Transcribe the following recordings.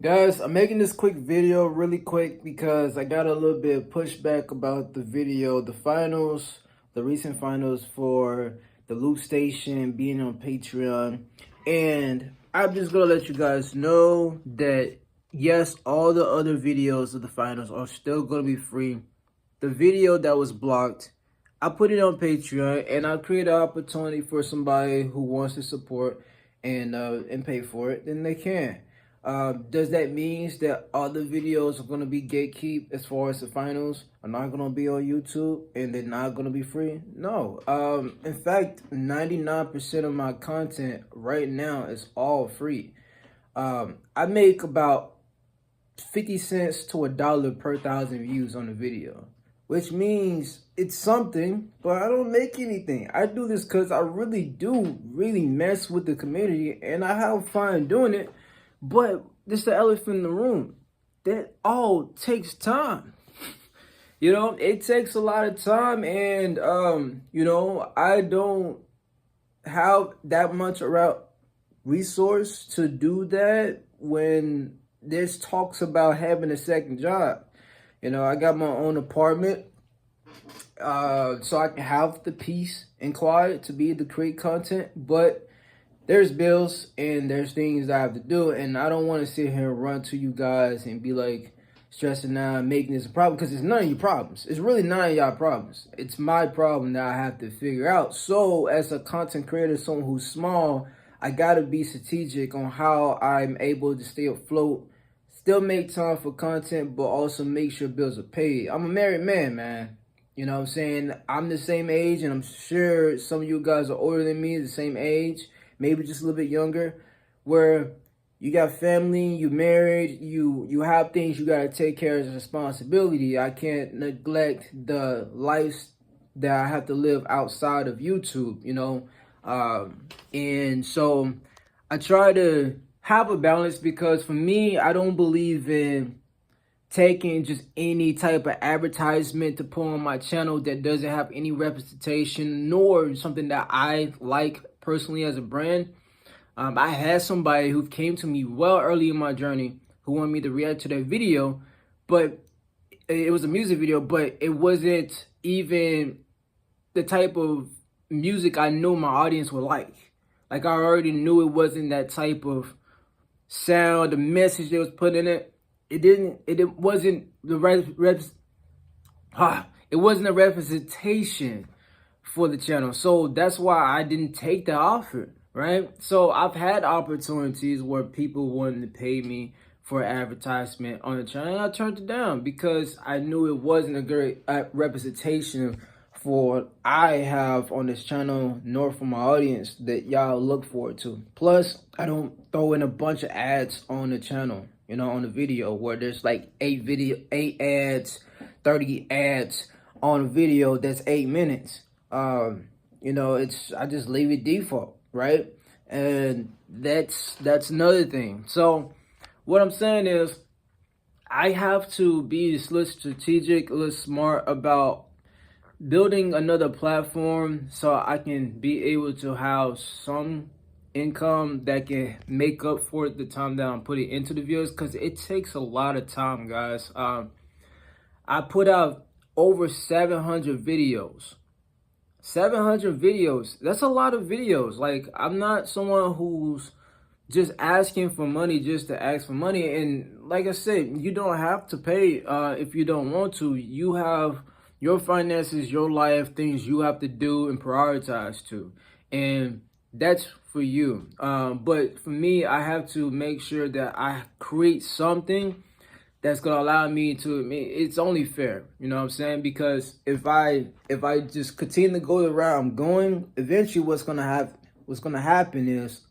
Guys, I'm making this quick video really quick because I got a little bit of pushback about the video, the recent finals for the Loot Station being on Patreon. And I'm just gonna let you guys know that yes, all the other videos of the finals are still gonna be free. The video that was blocked, I put it on Patreon and I create an opportunity for somebody who wants to support and pay for it, then they can. Does that mean that other videos are going to be gatekeep as far as the finals are not going to be on YouTube and they're not going to be free? No. In fact, 99% of my content right now is all free. I make about 50 cents to $1 per 1,000 views on a video, which means it's something, but I don't make anything. I do this because I really mess with the community and I have fun doing it. But this is the elephant in the room. That all takes time. It takes a lot of time, and I don't have that much around resource to do that when there's talks about having a second job. I got my own apartment, so I can have the peace and quiet to be able to create content, but there's bills and there's things I have to do, and I don't want to sit here and run to you guys and be like stressing out, making this a problem, because it's none of your problems. It's really none of y'all problems. It's my problem that I have to figure out. So as a content creator, someone who's small, I gotta be strategic on how I'm able to stay afloat, still make time for content, but also make sure bills are paid. I'm a married man, man. You know what I'm saying? I'm the same age, and I'm sure some of you guys are older than me, the same age, maybe just a little bit younger, where you got family, you married, you have things you got to take care of as a responsibility. I can't neglect the life that I have to live outside of YouTube, and so I try to have a balance, because for me, I don't believe in taking just any type of advertisement to put on my channel that doesn't have any representation nor something that I like personally as a brand. I had somebody who came to me well early in my journey who wanted me to react to their video, but it was a music video, but it wasn't even the type of music I knew my audience would like. Like, I already knew it wasn't that type of sound, the message they was putting in it. It wasn't it wasn't a representation for the channel. So that's why I didn't take the offer, right? So I've had opportunities where people wanted to pay me for advertisement on the channel, and I turned it down because I knew it wasn't a great representation for what I have on this channel, nor for my audience that y'all look forward to. Plus, I don't throw in a bunch of ads on the channel, on the video, where there's like 8 ads, 30 ads on a video that's 8 minutes. I just leave it default, right? And that's another thing. So what I'm saying is, I have to be a little strategic, a little smart about building another platform so I can be able to have some income that can make up for the time that I'm putting into the videos, because it takes a lot of time, guys. I put out over 700 videos. 700 videos. That's a lot of videos. Like, I'm not someone who's just asking for money just to ask for money. And like I said, you don't have to pay if you don't want to. You have your finances, your life, things you have to do and prioritize to. And that's for you. But for me, I have to make sure that I create something that's gonna allow me to. It's only fair, you know what I'm saying? Because if I just continue to go the route I'm going, eventually what's gonna happen is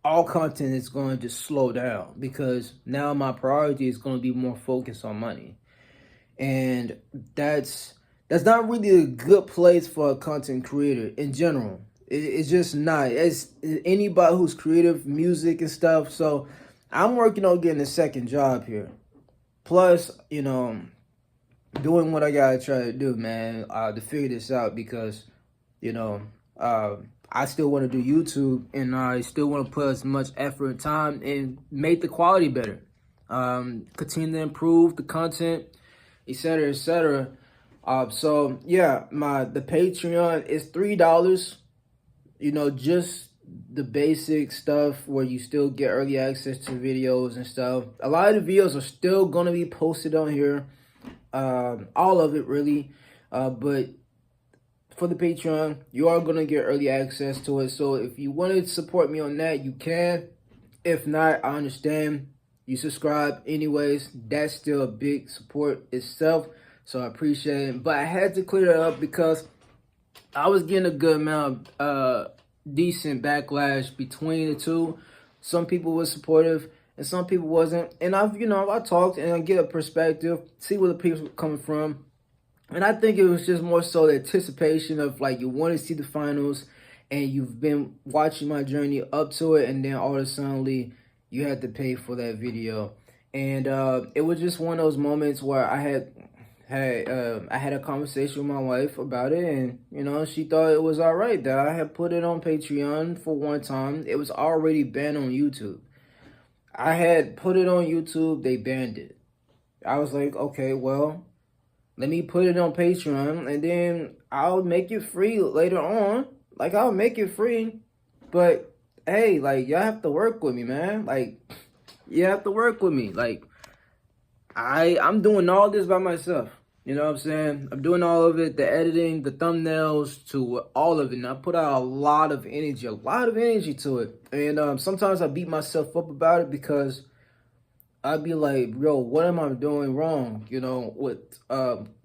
all content is going to just slow down, because now my priority is going to be more focused on money, and that's not really a good place for a content creator in general. It's just not. It's anybody who's creative, music and stuff. So I'm working on getting a second job here. Plus, doing what I gotta try to do, man, to figure this out, because, I still want to do YouTube, and I still want to put as much effort and time and make the quality better. continue to improve the content, etc., etc. So yeah, the Patreon is $3. Just the basic stuff where you still get early access to videos and stuff. A lot of the videos are still gonna be posted on here, all of it really, but for the Patreon, you are gonna get early access to it. So if you want to support me on that, you can. If not, I understand. You subscribe anyways. That's still a big support itself. So I appreciate it. But I had to clear that up because I was getting a good amount of decent backlash between the two. Some people were supportive and some people wasn't. And I talked and I get a perspective, see where the people coming from. And I think it was just more so the anticipation of like you want to see the finals and you've been watching my journey up to it, and then all of a sudden you had to pay for that video. And it was just one of those moments where I had a conversation with my wife about it, and she thought it was all right that I had put it on Patreon for one time. It was already banned on YouTube. I had put it on YouTube, they banned it. I was like, okay, well, let me put it on Patreon, and then I'll make it free later on. Like, I'll make it free, but hey, like, y'all have to work with me, man. Like, you have to work with me. Like, I'm doing all this by myself. You know what I'm saying? I'm doing all of it, the editing, the thumbnails, to all of it. And I put out a lot of energy to it. And sometimes I beat myself up about it because I'd be like, yo, what am I doing wrong? With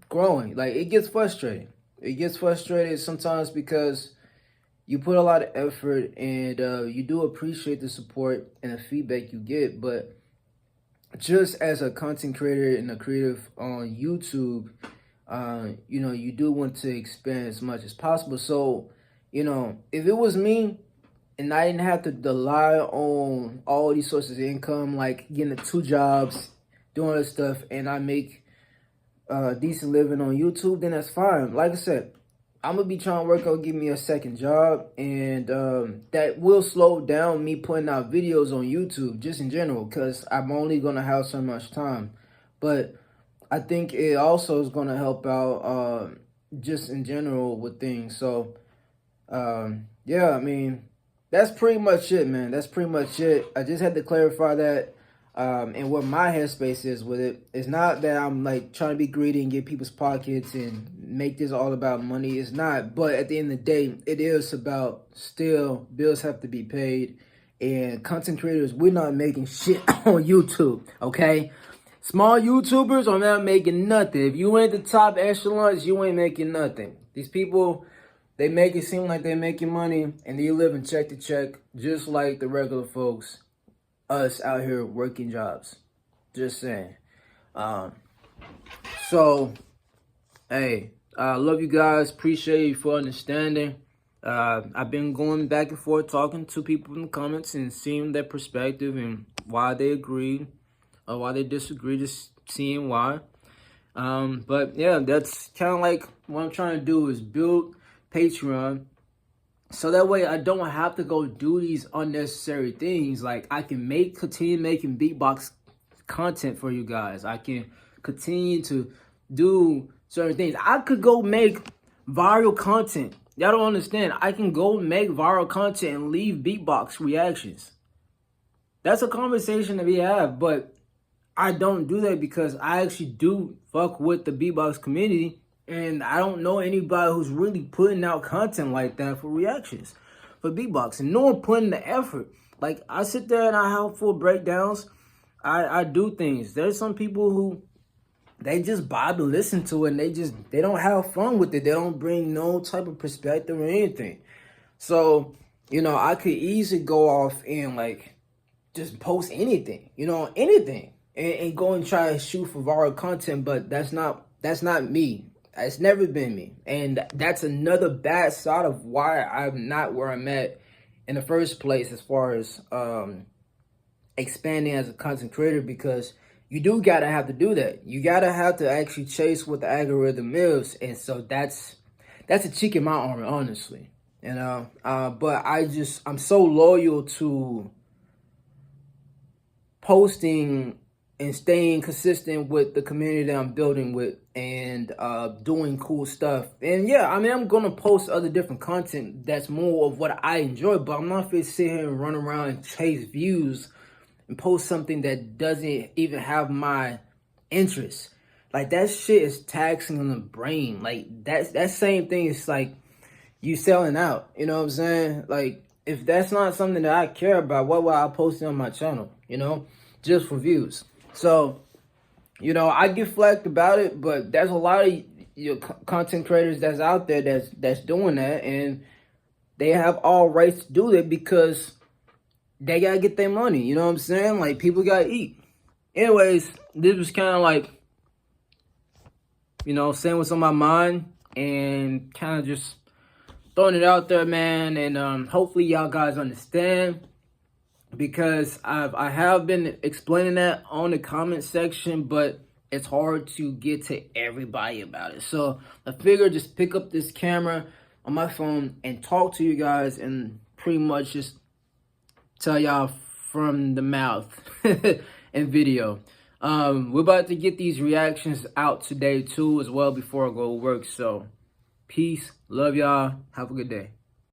growing. Like, it gets frustrating. It gets frustrated sometimes because you put a lot of effort, and you do appreciate the support and the feedback you get. But just as a content creator and a creative on YouTube, you do want to expand as much as possible. So, if it was me, and I didn't have to rely on all these sources of income, like getting the 2 jobs, doing all this stuff, and I make a decent living on YouTube, then that's fine. Like I said, I'm going to be trying to work on getting me a second job, and that will slow down me putting out videos on YouTube, just in general, because I'm only going to have so much time. But I think it also is going to help out just in general with things. So, yeah, I mean, that's pretty much it, man. That's pretty much it. I just had to clarify that. And what my headspace is with it. It's not that I'm like trying to be greedy and get people's pockets and make this all about money. It's not. But at the end of the day, it is about still bills have to be paid. And content creators, we're not making shit on YouTube, okay? Small YouTubers are not making nothing. If you ain't the top echelons, you ain't making nothing. These people, they make it seem like they're making money, and they live in check to check, just like the regular folks, us out here working jobs. Just saying. So, hey, I love you guys. Appreciate you for understanding. I've been going back and forth talking to people in the comments and seeing their perspective and why they agree or why they disagree, just seeing why. But yeah, that's kind of like what I'm trying to do is build Patreon, so that way I don't have to go do these unnecessary things. Like, I can continue making beatbox content for you guys. I can continue to do certain things. I could go make viral content. Y'all don't understand. I can go make viral content and leave beatbox reactions. That's a conversation that we have, but I don't do that because I actually do fuck with the beatbox community. And I don't know anybody who's really putting out content like that for reactions, for beatboxing. No one putting the effort. Like, I sit there and I have full breakdowns. I do things. There's some people who, they just vibe to listen to it, and they don't have fun with it. They don't bring no type of perspective or anything. So, I could easily go off and like just post anything, anything, and go and try to shoot for viral content. But that's not me. It's never been me. And that's another bad side of why I'm not where I'm at in the first place as far as expanding as a content creator, because you do gotta have to do that. You gotta have to actually chase what the algorithm is. And so that's a cheek in my armor, honestly. But I'm so loyal to posting and staying consistent with the community that I'm building with, and doing cool stuff. And yeah, I mean, I'm gonna post other different content that's more of what I enjoy, but I'm not gonna sit here and run around and chase views and post something that doesn't even have my interest. Like, that shit is taxing on the brain. Like, that same thing is like you selling out. You know what I'm saying? Like, if that's not something that I care about, what would I post it on my channel? You know, just for views. So, you know, I get flacked about it, but there's a lot of content creators that's out there that's doing that, and they have all rights to do that because they gotta get their money. You know what I'm saying? Like, people gotta eat. Anyways, this was kind of like, you know, saying what's on my mind and kind of just throwing it out there, man. And hopefully y'all guys understand, because I have been explaining that on the comment section, but it's hard to get to everybody about it. So I figured just pick up this camera on my phone and talk to you guys and pretty much just tell y'all from the mouth and video. We're about to get these reactions out today too as well before I go to work. So peace, love y'all, have a good day.